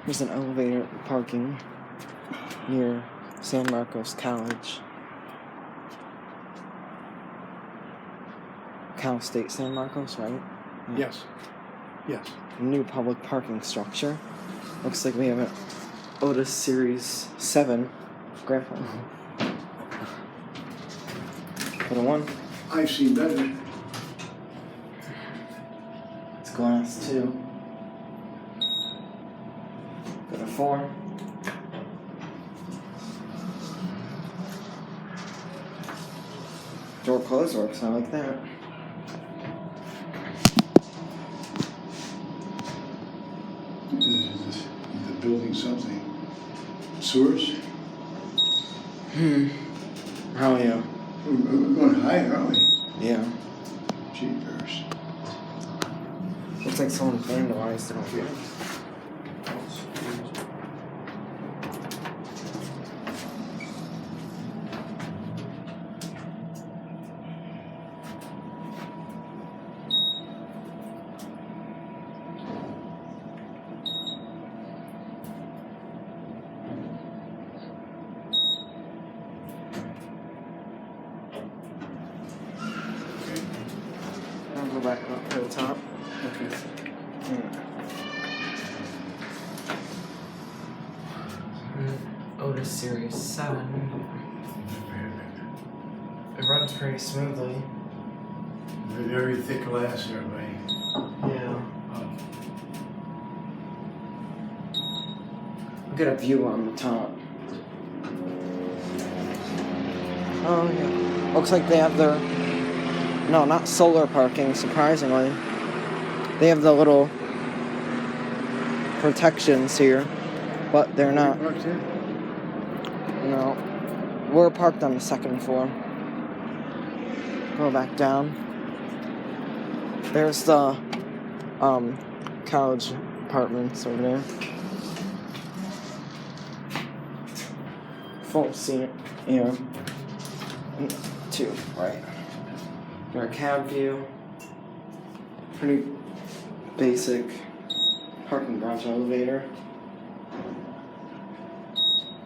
There's an elevator parking near San Marcos College. Cal State San Marcos, right? Yeah. Yes. Yes. New public parking structure. Looks like we have an Otis Series 7. Grandpa. Put a 1. I've seen better. It's glass 2. Put a 4. Door close works, I like that. Is the building something? Sewers? Oh yeah. We're going higher, aren't we? Yeah. Jeepers. Looks like someone vandalized it over here. I'll go back up to the top. Okay. Otis Series 7. It runs pretty smoothly. Very thick glass there, buddy. Yeah. We'll get a view on the top. Oh yeah. Looks like they have their... No, not solar parking, surprisingly. They have the little protections here, but they're not. No. We're parked on the second floor. Go back down. There's the college apartments over there. Full seat, yeah. 2, right. Our cab view. Pretty basic parking garage elevator.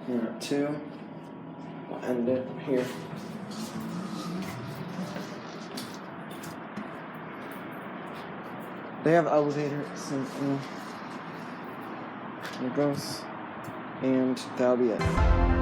We're at 2. We'll end it here. They have elevators and there it goes. And that'll be it.